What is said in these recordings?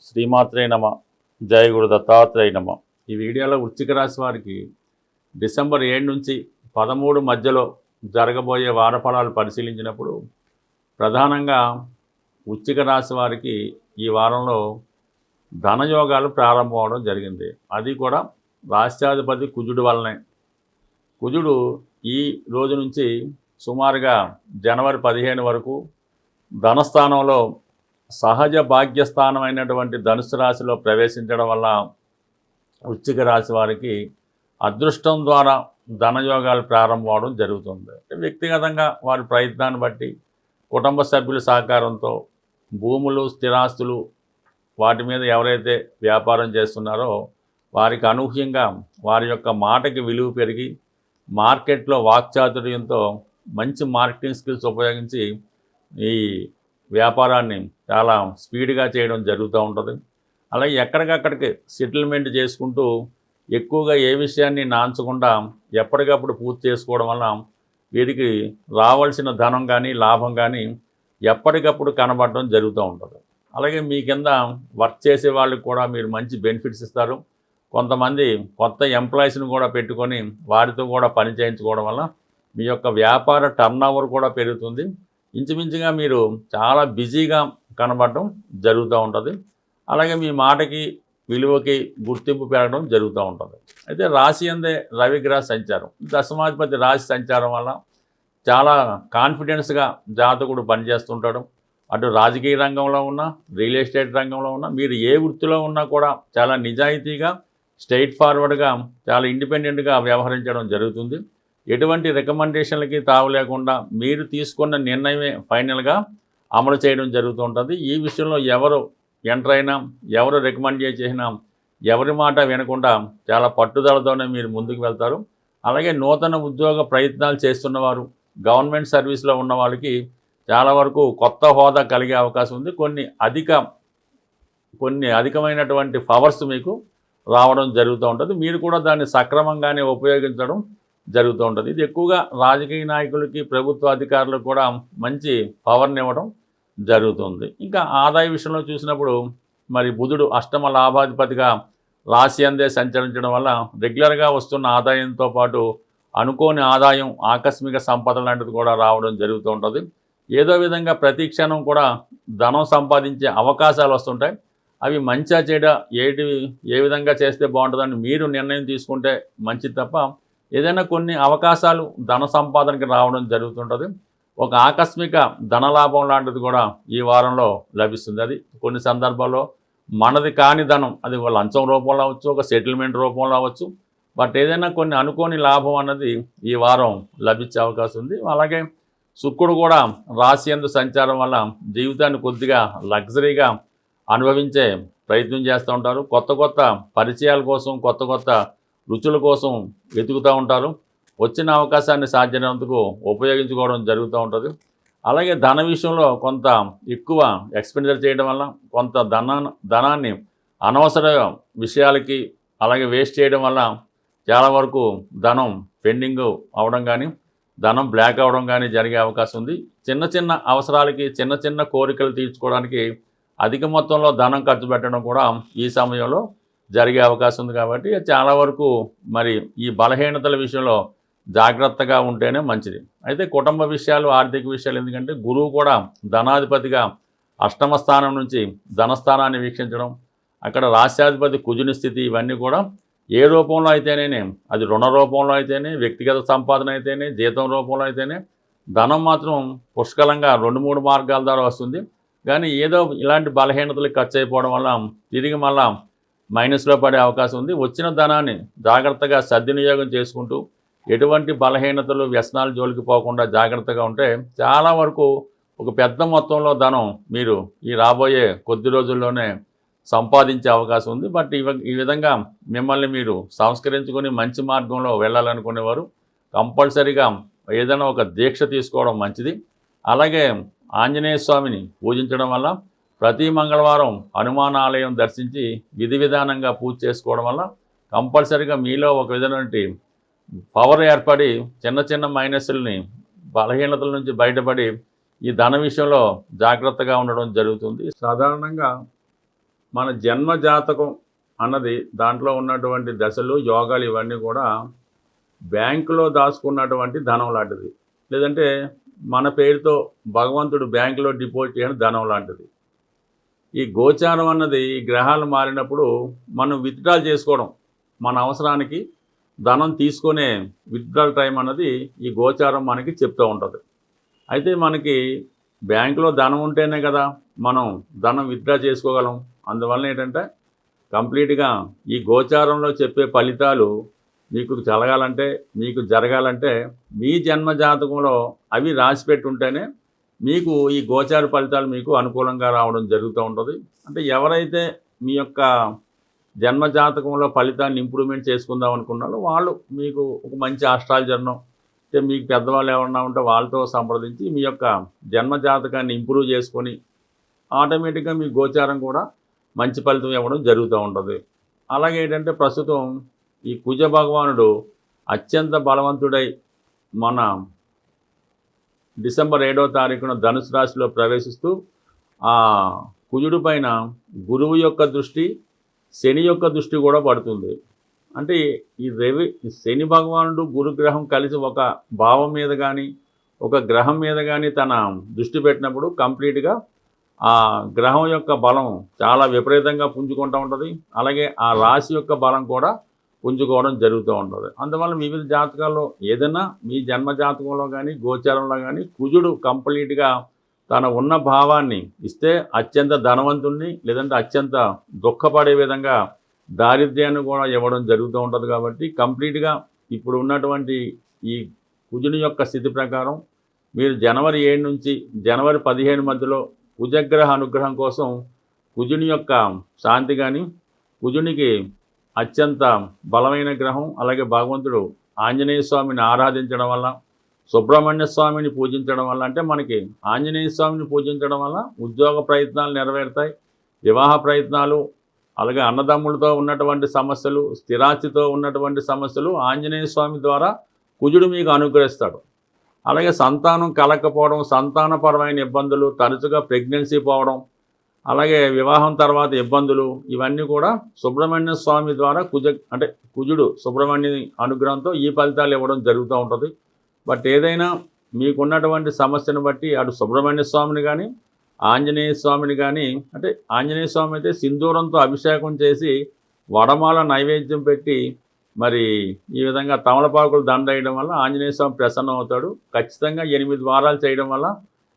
శ్రీమాత్రే నమ. జయ గురు దత్తాత్రేయ నమ. ఈ వీడియోలో వృశ్చిక రాశి వారికి డిసెంబర్ 7 నుంచి 13 మధ్యలో జరగబోయే వారఫలాలు పరిశీలించినప్పుడు ప్రధానంగా వృశ్చిక రాశి వారికి ఈ వారంలో ధనయోగాలు ప్రారంభం అవడం జరిగింది. అది కూడా రాష్ట్రాధిపతి కుజుడు వల్లనే. కుజుడు ఈ రోజు నుంచి సుమారుగా జనవరి 15 వరకు ధనస్థానంలో సహజ భాగ్యస్థానమైనటువంటి ధనుసు రాశిలో ప్రవేశించడం వల్ల వృశ్చిక రాశి వారికి అదృష్టం ద్వారా ధనయోగాలు ప్రారంభం అవడం జరుగుతుంది. వ్యక్తిగతంగా వారి ప్రయత్నాన్ని బట్టి కుటుంబ సభ్యుల సహకారంతో భూములు, స్థిరాస్తులు వాటి మీద ఎవరైతే వ్యాపారం చేస్తున్నారో వారికి అనూహ్యంగా వారి యొక్క మాటకి విలువ పెరిగి మార్కెట్లో వాక్చాతుర్యంతో మంచి మార్కెటింగ్ స్కిల్స్ ఉపయోగించి ఈ వ్యాపారాన్ని చాలా స్పీడ్గా చేయడం జరుగుతూ ఉంటుంది. అలాగే ఎక్కడికక్కడికి సెటిల్మెంట్ చేసుకుంటూ ఎక్కువగా ఏ విషయాన్ని నాంచకుండా ఎప్పటికప్పుడు పూర్తి చేసుకోవడం వల్ల వీరికి రావాల్సిన ధనం కానీ లాభం కానీ ఎప్పటికప్పుడు కనబడడం జరుగుతూ ఉంటుంది. అలాగే మీ కింద వర్క్ చేసే వాళ్ళకి కూడా మీరు మంచి బెనిఫిట్స్ ఇస్తారు. కొంతమంది కొత్త ఎంప్లాయీస్ని కూడా పెట్టుకొని వారితో కూడా పని చేయించుకోవడం వల్ల మీ యొక్క వ్యాపార టర్న్ ఓవర్ కూడా పెరుగుతుంది. ఇంచుమించుగా మీరు చాలా బిజీగా కనబడడం జరుగుతూ ఉంటుంది. అలాగే మీ మాటకి విలువకి గుర్తింపు పెరగడం జరుగుతూ ఉంటుంది. అయితే రాశి అందే రవిగ్రహ సంచారం, దశమాధిపతి రాశి సంచారం వల్ల చాలా కాన్ఫిడెన్స్గా జాతకుడు పనిచేస్తుంటాడు. అటు రాజకీయ రంగంలో ఉన్నా, రియల్ ఎస్టేట్ రంగంలో ఉన్నా, మీరు ఏ వృత్తిలో ఉన్నా కూడా చాలా నిజాయితీగా, స్ట్రైట్ ఫార్వర్డ్గా, చాలా ఇండిపెండెంట్గా వ్యవహరించడం జరుగుతుంది. ఎటువంటి రికమెండేషన్లకి తావు లేకుండా మీరు తీసుకున్న నిర్ణయమే ఫైనల్గా అమలు చేయడం జరుగుతూ ఉంటుంది. ఈ విషయంలో ఎవరు ఎంటర్ అయినా, ఎవరు రికమెండ్ చేసినా ఎవరి మాట వినకుండా చాలా పట్టుదలతోనే మీరు ముందుకు వెళ్తారు. అలాగే నూతన ఉద్యోగ ప్రయత్నాలు చేస్తున్నవారు, గవర్నమెంట్ సర్వీస్లో ఉన్న వాళ్ళకి చాలా వరకు కొత్త హోదా కలిగే అవకాశం ఉంది. కొన్ని అధికమైనటువంటి పవర్స్ మీకు రావడం జరుగుతూ ఉంటుంది. మీరు కూడా దాన్ని సక్రమంగానే ఉపయోగించడం జరుగుతూ ఉంటుంది. ఇది ఎక్కువగా రాజకీయ నాయకులకి, ప్రభుత్వ అధికారులకు కూడా మంచి పవర్ని ఇవ్వడం జరుగుతుంది. ఇంకా ఆదాయ విషయంలో చూసినప్పుడు మరి బుధుడు అష్టమ లాభాధిపతిగా రాశి అందే సంచరించడం వల్ల రెగ్యులర్గా వస్తున్న ఆదాయంతో పాటు అనుకోని ఆదాయం, ఆకస్మిక సంపద లాంటిది కూడా రావడం జరుగుతూ ఉంటుంది. ఏదో విధంగా ప్రతి క్షణం కూడా ధనం సంపాదించే అవకాశాలు వస్తుంటాయి. అవి మంచిగా చేయడా ఏ విధంగా చేస్తే బాగుంటుందని మీరు నిర్ణయం తీసుకుంటే మంచిది తప్ప ఏదైనా కొన్ని అవకాశాలు ధన సంపాదనకి రావడం జరుగుతుంటుంది. ఒక ఆకస్మిక ధనలాభం లాంటిది కూడా ఈ వారంలో లభిస్తుంది. అది కొన్ని సందర్భాల్లో మనది కాని ధనం, అది లంచం రూపంలో అవ్వచ్చు, ఒక సెటిల్మెంట్ రూపంలో అవ్వచ్చు. బట్ ఏదైనా కొన్ని అనుకోని లాభం అన్నది ఈ వారం లభించే అవకాశం ఉంది. అలాగే శుక్రుడు కూడా రాశి యందు సంచారం వల్ల జీవితాన్ని కొద్దిగా లగ్జరీగా అనుభవించే ప్రయత్నం చేస్తూ ఉంటారు. కొత్త పరిచయాల కోసం, కొత్త రుచుల కోసం వెతుకుతూ ఉంటారు. వచ్చిన అవకాశాన్ని సాధ్యమైనందుకు ఉపయోగించుకోవడం జరుగుతూ ఉంటుంది. అలాగే ధన విషయంలో కొంత ఎక్కువ ఎక్స్పెండిచర్ చేయడం వల్ల కొంత ధనాన్ని అనవసర విషయాలకి అలాగే వేస్ట్ చేయడం వల్ల చాలా వరకు ధనం పెండింగ్ అవడం కానీ, ధనం బ్లాక్ అవడం కానీ జరిగే అవకాశం ఉంది. చిన్న అవసరాలకి, చిన్న కోరికలు తీర్చుకోవడానికి అధిక మొత్తంలో ధనం ఖర్చు పెట్టడం కూడా ఈ సమయంలో జరిగే అవకాశం ఉంది. కాబట్టి చాలా వరకు మరి ఈ బలహీనతల విషయంలో జాగ్రత్తగా ఉంటేనే మంచిది. అయితే కుటుంబ విషయాలు, ఆర్థిక విషయాలు, ఎందుకంటే గురువు కూడా ధనాధిపతిగా అష్టమ స్థానం నుంచి ధనస్థానాన్ని వీక్షించడం, అక్కడ రాష్ట్రాధిపతి కుజుని స్థితి, ఇవన్నీ కూడా ఏ రూపంలో అయితేనే, అది రుణ రూపంలో అయితేనే, వ్యక్తిగత సంపాదన అయితేనే, జీతం రూపంలో అయితేనే ధనం మాత్రం పుష్కలంగా 2-3 మార్గాల ద్వారా వస్తుంది. కానీ ఏదో ఇలాంటి బలహీనతలకు ఖర్చు అయిపోవడం వల్ల తిరిగి మళ్ళా మైనస్లో పడే అవకాశం ఉంది. వచ్చిన ధనాన్ని జాగ్రత్తగా సద్వినియోగం చేసుకుంటూ ఎటువంటి బలహీనతలు, వ్యసనాలు జోలికి పోకుండా జాగ్రత్తగా ఉంటే చాలా వరకు ఒక పెద్ద మొత్తంలో ధనం మీరు ఈ రాబోయే కొద్ది రోజుల్లోనే సంపాదించే అవకాశం ఉంది. బట్ ఈ విధంగా మిమ్మల్ని మీరు సంస్కరించుకొని మంచి మార్గంలో వెళ్ళాలనుకునేవారు కంపల్సరీగా ఏదైనా ఒక దీక్ష తీసుకోవడం మంచిది. అలాగే ఆంజనేయ స్వామిని పూజించడం వల్ల ప్రతి మంగళవారం హనుమాన్ ఆలయం దర్శించి విధి విధానంగా పూజ చేసుకోవడం వల్ల కంపల్సరీగా మీలో ఒక విధమైన పవర్ ఏర్పడి చిన్న మైనస్ల్ని, బలహీనతల నుంచి బయటపడి ఈ ధన విషయంలో జాగ్రత్తగా ఉండడం జరుగుతుంది. సాధారణంగా మన జన్మ జాతకం అన్నది దాంట్లో ఉన్నటువంటి దశలు యోగాలు ఇవన్నీ కూడా బ్యాంకులో దాచుకున్నటువంటి ధనం లాంటిది, లేదంటే మన పేరుతో భగవంతుడు బ్యాంకులో డిపాజిట్ చేయని ధనం లాంటిది. ఈ గోచారం అన్నది ఈ గ్రహాలు మారినప్పుడు మనం విత్డ్రాల్ చేసుకోవడం, మన అవసరానికి ధనం తీసుకునే విత్డ్రాల్ టైం అన్నది ఈ గోచారం మనకి చెప్తూ ఉంటుంది. అయితే మనకి బ్యాంకులో ధనం ఉంటేనే కదా మనం ధనం విత్డ్రా చేసుకోగలం. అందువల్ల ఏంటంటే కంప్లీట్గా ఈ గోచారంలో చెప్పే ఫలితాలు మీకు జరగాలంటే మీ జన్మ జాతకంలో అవి రాసిపెట్టి ఉంటేనే మీకు ఈ గోచార ఫలితాలు మీకు అనుకూలంగా రావడం జరుగుతూ ఉంటుంది. అంటే ఎవరైతే మీ యొక్క జన్మ జాతకంలో ఫలితాన్ని ఇంప్రూవ్మెంట్ చేసుకుందాం అనుకున్నారో వాళ్ళు మీకు ఒక మంచి ఆస్ట్రాలజర్ను, అంటే మీకు పెద్దవాళ్ళు ఎవరన్నా ఉంటే వాళ్ళతో సంప్రదించి మీ యొక్క జన్మ జాతకాన్ని ఇంప్రూవ్ చేసుకొని ఆటోమేటిక్గా మీ గోచారం కూడా మంచి ఫలితం ఇవ్వడం జరుగుతూ ఉంటుంది. అలాగే ఏంటంటే ప్రస్తుతం ఈ కుజ భగవానుడు అత్యంత బలవంతుడై మన డిసెంబర్ 7వ తారీఖున ధనుసు రాశిలో ప్రవేశిస్తూ ఆ కుజుడి పైన గురువు యొక్క దృష్టి, శని యొక్క దృష్టి కూడా పడుతుంది. అంటే ఈ శని భగవానుడు గురుగ్రహం కలిసి ఒక భావం మీద కానీ ఒక గ్రహం మీద కానీ తన దృష్టి పెట్టినప్పుడు కంప్లీట్గా ఆ గ్రహం యొక్క బలం చాలా విపరీతంగా పుంజుకుంటూ ఉంటుంది. అలాగే ఆ రాశి యొక్క బలం కూడా పుంజుకోవడం జరుగుతూ ఉంటుంది. అందువల్ల వివిధ జాతకాల్లో ఏదైనా మీ జన్మ జాతకంలో కానీ గోచారంలో కానీ కుజుడు కంప్లీట్గా తన ఉన్న భావాన్ని ఇస్తే అత్యంత ధనవంతుణ్ణి, లేదంటే అత్యంత దుఃఖపడే విధంగా దారిద్ర్యాన్ని కూడా ఇవ్వడం జరుగుతూ ఉంటుంది. కాబట్టి కంప్లీట్గా ఇప్పుడు ఉన్నటువంటి ఈ కుజుని యొక్క స్థితి ప్రకారం మీరు జనవరి 7 నుంచి జనవరి 15 మధ్యలో కుజగ్రహ అనుగ్రహం కోసం కుజుని యొక్క శాంతి కానీ, కుజునికి అత్యంత బలమైన గ్రహం, అలాగే భగవంతుడు ఆంజనేయ స్వామిని ఆరాధించడం వల్ల, సుబ్రహ్మణ్య స్వామిని పూజించడం వల్ల, అంటే మనకి ఆంజనేయ స్వామిని పూజించడం వల్ల ఉద్యోగ ప్రయత్నాలు నెరవేరుతాయి, వివాహ ప్రయత్నాలు, అలాగే అన్నదమ్ములతో ఉన్నటువంటి సమస్యలు, స్థిరాస్తితో ఉన్నటువంటి సమస్యలు ఆంజనేయ స్వామి ద్వారా కుజుడు మీకు అనుగ్రహిస్తాడు. అలాగే సంతానం కలగకపోవడం, సంతానపరమైన ఇబ్బందులు, తరచుగా ప్రెగ్నెన్సీ పోవడం, అలాగే వివాహం తర్వాత ఇబ్బందులు, ఇవన్నీ కూడా సుబ్రహ్మణ్య స్వామి ద్వారా కుజుడు సుబ్రహ్మణ్య అనుగ్రహంతో ఈ ఫలితాలు ఇవ్వడం జరుగుతూ ఉంటుంది. బట్ ఏదైనా మీకున్నటువంటి సమస్యను బట్టి అటు సుబ్రహ్మణ్య స్వామిని కానీ ఆంజనేయ స్వామిని కానీ, అంటే ఆంజనేయ స్వామి అయితే సింధూరంతో అభిషేకం చేసి వడమాల నైవేద్యం పెట్టి మరి ఈ విధంగా తమలపాకులు దండ వేయడం వల్ల ఆంజనేయ స్వామి ప్రసన్నం అవుతాడు. ఖచ్చితంగా 8 వారాలు చేయడం వల్ల,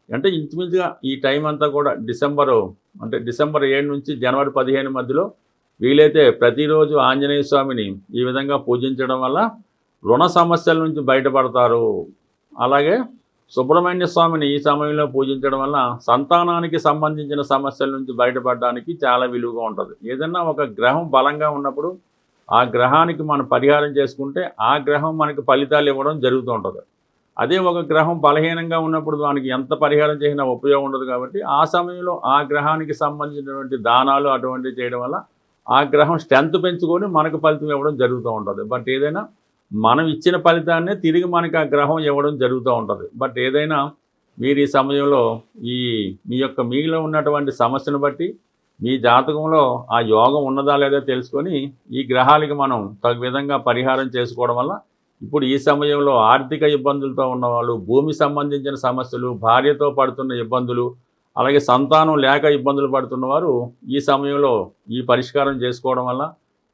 అంటే ఇంచుమించుగా ఈ టైం అంతా కూడా డిసెంబర్ 7 నుంచి జనవరి 15 మధ్యలో వీలైతే ప్రతిరోజు ఆంజనేయ స్వామిని ఈ విధంగా పూజించడం వల్ల రుణ సమస్యల నుంచి బయటపడతారు. అలాగే సుబ్రహ్మణ్య స్వామిని ఈ సమయంలో పూజించడం వల్ల సంతానానికి సంబంధించిన సమస్యల నుంచి బయటపడడానికి చాలా విలువగా ఉంటుంది. ఏదన్నా ఒక గ్రహం బలంగా ఉన్నప్పుడు ఆ గ్రహానికి మనం పరిహారం చేసుకుంటే ఆ గ్రహం మనకి ఫలితాలు ఇవ్వడం జరుగుతూ ఉంటుంది. అదే ఒక గ్రహం బలహీనంగా ఉన్నప్పుడు దానికి ఎంత పరిహారం చేసినా ఉపయోగం ఉండదు. కాబట్టి ఆ సమయంలో ఆ గ్రహానికి సంబంధించినటువంటి దానాలు అటువంటివి చేయడం వల్ల ఆ గ్రహం స్ట్రెంత్ పెంచుకొని మనకు ఫలితం ఇవ్వడం జరుగుతూ ఉంటుంది. బట్ ఏదైనా మనం ఇచ్చిన ఫలితాన్నే తిరిగి మనకి ఆ గ్రహం ఇవ్వడం జరుగుతూ ఉంటుంది. బట్ ఏదైనా మీరు ఈ సమయంలో మీలో ఉన్నటువంటి సమస్యను బట్టి మీ జాతకంలో ఆ యోగం ఉన్నదా లేదా తెలుసుకొని ఈ గ్రహాలకి మనం తగు విధంగా పరిహారం చేసుకోవడం వల్ల ఇప్పుడు ఈ సమయంలో ఆర్థిక ఇబ్బందులతో ఉన్నవాళ్ళు, భూమి సంబంధించిన సమస్యలు, భార్యతో పడుతున్న ఇబ్బందులు, అలాగే సంతానం లేక ఇబ్బందులు పడుతున్నవారు ఈ సమయంలో ఈ పరిష్కారం చేసుకోవడం వల్ల,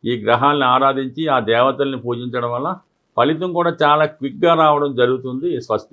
ఈ గ్రహాలను ఆరాధించి ఆ దేవతల్ని పూజించడం వల్ల ఫలితం కూడా చాలా క్విక్గా రావడం జరుగుతుంది. స్వస్తి.